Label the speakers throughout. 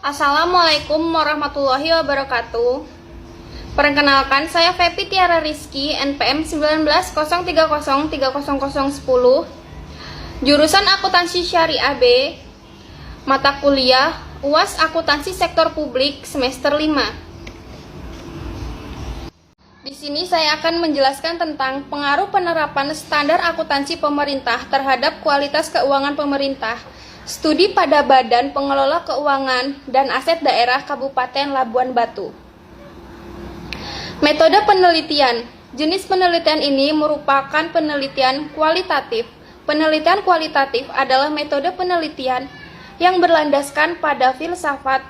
Speaker 1: Assalamualaikum warahmatullahi wabarakatuh. Perkenalkan, saya Fepi Tiara Rizky, NPM 1903030010, jurusan Akuntansi Syariah B, mata kuliah UAS Akuntansi Sektor Publik semester 5. Di sini saya akan menjelaskan tentang pengaruh penerapan standar akuntansi pemerintah terhadap kualitas keuangan pemerintah. Studi pada Badan Pengelola Keuangan dan Aset Daerah Kabupaten Labuan Batu. Metode penelitian. Jenis penelitian ini merupakan penelitian kualitatif. Penelitian kualitatif adalah metode penelitian yang berlandaskan pada filsafat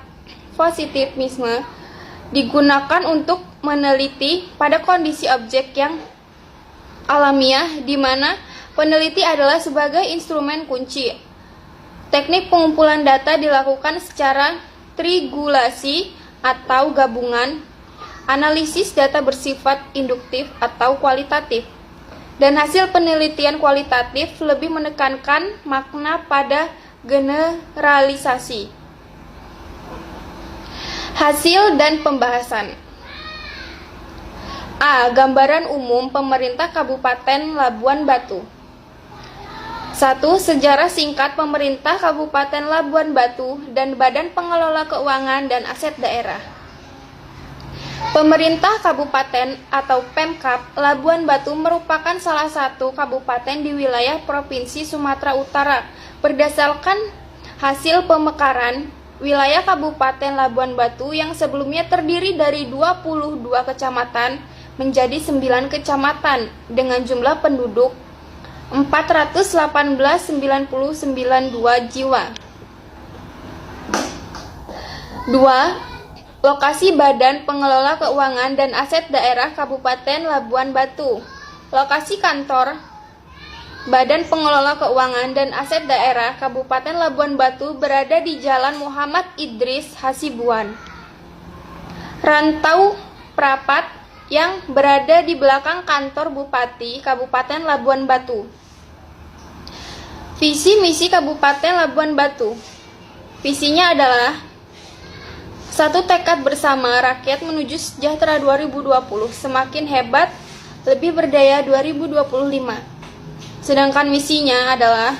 Speaker 1: positivisme, digunakan untuk meneliti pada kondisi objek yang alamiah, di mana peneliti adalah sebagai instrumen kunci. Teknik pengumpulan data dilakukan secara triangulasi atau gabungan, analisis data bersifat induktif atau kualitatif, dan hasil penelitian kualitatif lebih menekankan makna pada generalisasi. Hasil dan pembahasan. A. Gambaran umum pemerintah Kabupaten Labuan Batu. 1. Sejarah singkat pemerintah Kabupaten Labuan Batu dan Badan Pengelola Keuangan dan Aset Daerah. Pemerintah Kabupaten atau Pemkab Labuan Batu merupakan salah satu kabupaten di wilayah Provinsi Sumatera Utara. Berdasarkan hasil pemekaran, wilayah Kabupaten Labuan Batu yang sebelumnya terdiri dari 22 kecamatan menjadi 9 kecamatan dengan jumlah penduduk 418.992 jiwa. 2. Lokasi Badan Pengelola Keuangan dan Aset Daerah Kabupaten Labuan Batu. Lokasi kantor Badan Pengelola Keuangan dan Aset Daerah Kabupaten Labuan Batu berada di Jalan Muhammad Idris Hasibuan, Rantau Prapat, yang berada di belakang kantor Bupati Kabupaten Labuan Batu. Visi misi Kabupaten Labuan Batu. Visinya adalah 1. Tekad bersama rakyat menuju sejahtera 2020, semakin hebat, lebih berdaya 2025. Sedangkan misinya adalah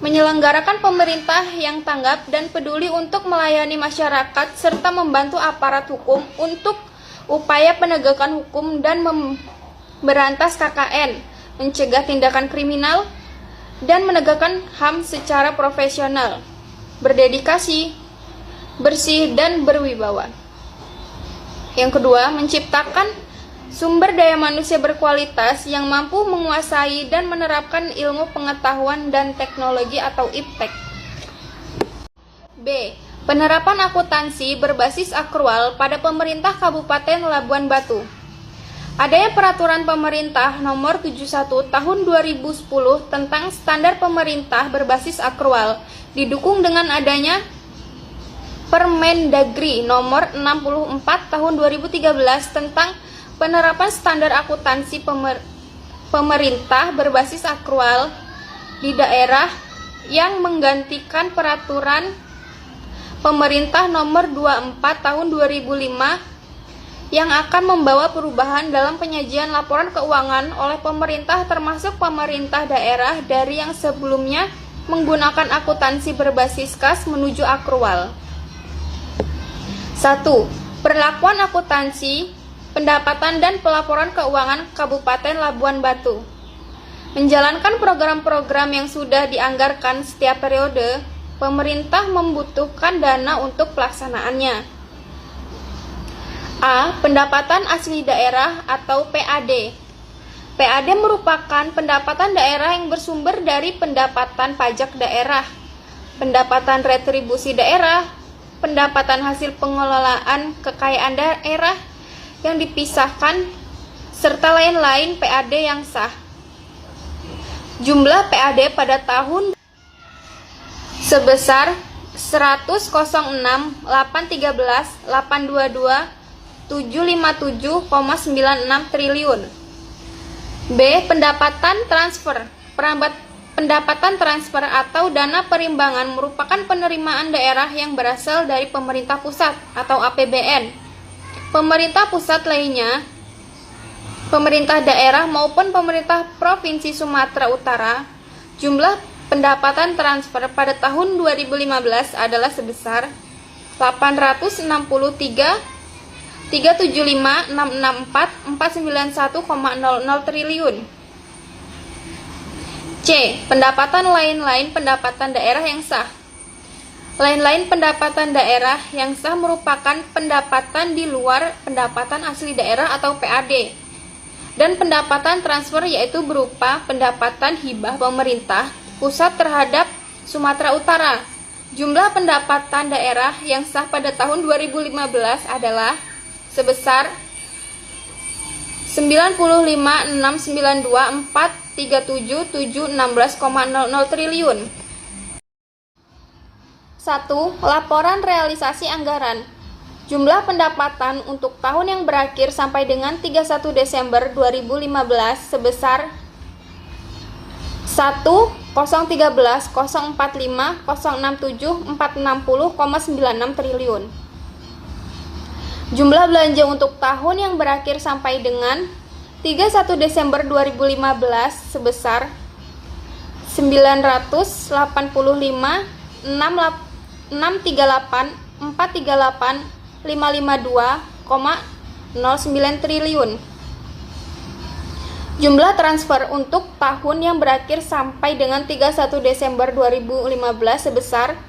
Speaker 1: menyelenggarakan pemerintah yang tanggap dan peduli untuk melayani masyarakat serta membantu aparat hukum untuk upaya penegakan hukum dan memberantas KKN, mencegah tindakan kriminal, dan menegakkan HAM secara profesional, berdedikasi, bersih, dan berwibawa. Yang kedua, menciptakan sumber daya manusia berkualitas yang mampu menguasai dan menerapkan ilmu pengetahuan dan teknologi atau IPTEK. B. Penerapan akuntansi berbasis akrual pada pemerintah Kabupaten Labuan Batu. Adanya peraturan pemerintah nomor 71 tahun 2010 tentang standar pemerintah berbasis akrual, didukung dengan adanya Permendagri nomor 64 tahun 2013 tentang penerapan standar akuntansi pemerintah berbasis akrual di daerah, yang menggantikan peraturan Pemerintah nomor 24 tahun 2005 yang akan membawa perubahan dalam penyajian laporan keuangan oleh pemerintah termasuk pemerintah daerah dari yang sebelumnya menggunakan akuntansi berbasis kas menuju akrual. 1. Perlakuan akuntansi, pendapatan dan pelaporan keuangan Kabupaten Labuan Batu. Menjalankan program-program yang sudah dianggarkan setiap periode, pemerintah membutuhkan dana untuk pelaksanaannya. A. Pendapatan asli daerah atau PAD. PAD merupakan pendapatan daerah yang bersumber dari pendapatan pajak daerah, pendapatan retribusi daerah, pendapatan hasil pengelolaan kekayaan daerah yang dipisahkan, serta lain-lain PAD yang sah. Jumlah PAD pada tahun sebesar 100.6.813.822.757,96 triliun. B. Pendapatan transfer. pendapatan transfer atau dana perimbangan merupakan penerimaan daerah yang berasal dari pemerintah pusat atau APBN. Pemerintah pusat lainnya, pemerintah daerah maupun pemerintah Provinsi Sumatera Utara, jumlah pendapatan transfer pada tahun 2015 adalah sebesar 875.375.664.491,00 triliun. C. Pendapatan lain-lain pendapatan daerah yang sah. Lain-lain pendapatan daerah yang sah merupakan pendapatan di luar pendapatan asli daerah atau PAD, dan pendapatan transfer yaitu berupa pendapatan hibah pemerintah pusat terhadap Sumatera Utara. Jumlah pendapatan daerah yang sah pada tahun 2015 adalah sebesar 95.692.437.716,00 triliun. 1. Laporan realisasi anggaran. Jumlah pendapatan untuk tahun yang berakhir sampai dengan 31 Desember 2015 sebesar 1.013.045.067.460,96 triliun. Jumlah belanja untuk tahun yang berakhir sampai dengan 31 Desember 2015 sebesar 900.845.638.438.552,09 triliun. Jumlah transfer untuk tahun yang berakhir sampai dengan 31 Desember 2015 sebesar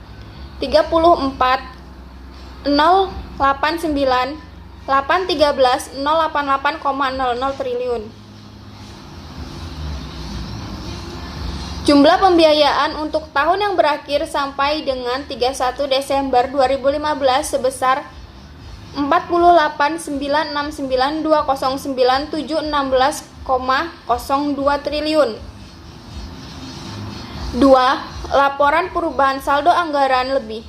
Speaker 1: 34.089.813.088,00 triliun. Jumlah pembiayaan untuk tahun yang berakhir sampai dengan 31 Desember 2015 sebesar 48.969.209.716,02 triliun. 2. Laporan perubahan saldo anggaran lebih.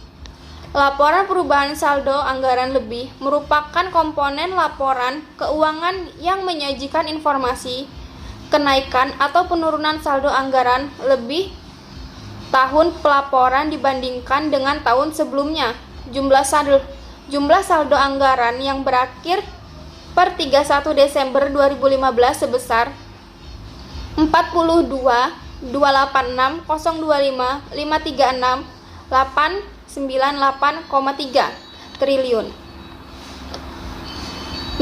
Speaker 1: Laporan perubahan saldo anggaran lebih merupakan komponen laporan keuangan yang menyajikan informasi kenaikan atau penurunan saldo anggaran lebih tahun pelaporan dibandingkan dengan tahun sebelumnya. Jumlah saldo anggaran yang berakhir per 31 Desember 2015 sebesar 42.025.536.898,3 triliun.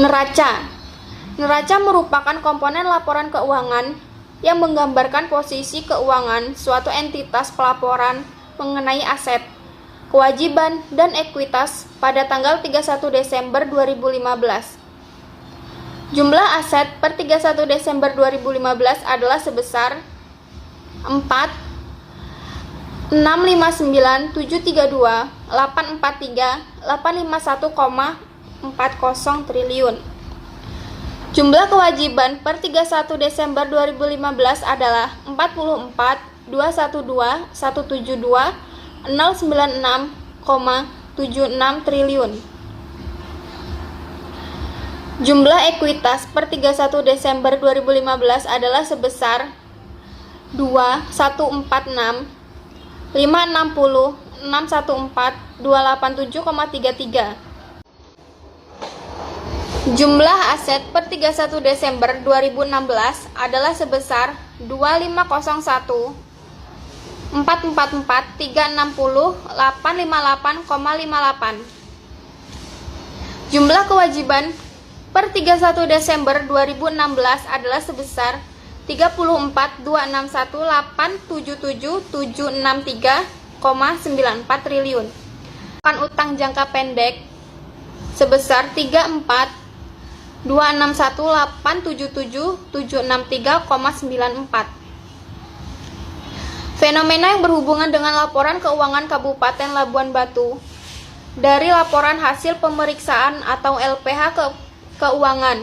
Speaker 1: Neraca merupakan komponen laporan keuangan yang menggambarkan posisi keuangan suatu entitas pelaporan mengenai aset, kewajiban, dan ekuitas pada tanggal 31 Desember 2015. Jumlah aset per 31 Desember 2015 adalah sebesar 4.659.732.843.851,40 triliun. Jumlah kewajiban per 31 Desember 2015 adalah 44.212.172.096,76 triliun. Jumlah ekuitas per 31 Desember 2015 adalah sebesar 2.146.560.614.287,33. Jumlah aset per 31 Desember 2016 adalah sebesar 2.501.444.360.858,58. Jumlah kewajiban per 31 Desember 2016 adalah sebesar 34.261.877.763,94 triliun. Utang jangka pendek sebesar 34.261.877.763,94. Fenomena yang berhubungan dengan laporan keuangan Kabupaten Labuan Batu dari laporan hasil pemeriksaan atau LPH keuangan.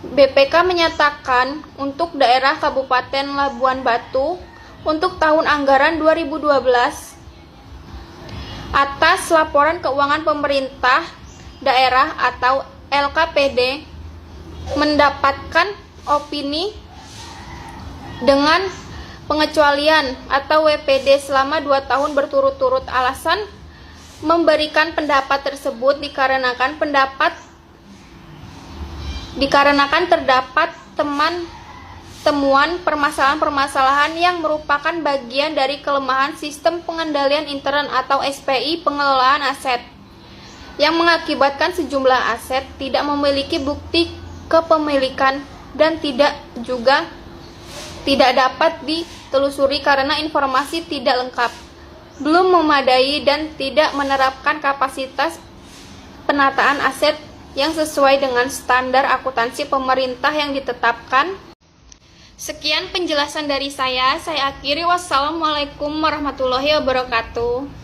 Speaker 1: BPK menyatakan untuk daerah Kabupaten Labuan Batu untuk tahun anggaran 2012 atas laporan keuangan pemerintah daerah atau LKPD mendapatkan opini dengan pengecualian atau WPD selama 2 tahun berturut-turut. Alasan memberikan pendapat tersebut dikarenakan terdapat temuan permasalahan-permasalahan yang merupakan bagian dari kelemahan sistem pengendalian intern atau SPI pengelolaan aset, yang mengakibatkan sejumlah aset tidak memiliki bukti kepemilikan dan tidak dapat ditelusuri karena informasi tidak lengkap, belum memadai, dan tidak menerapkan kapasitas penataan aset yang sesuai dengan standar akuntansi pemerintah yang ditetapkan. Sekian penjelasan dari saya akhiri. Wassalamualaikum warahmatullahi wabarakatuh.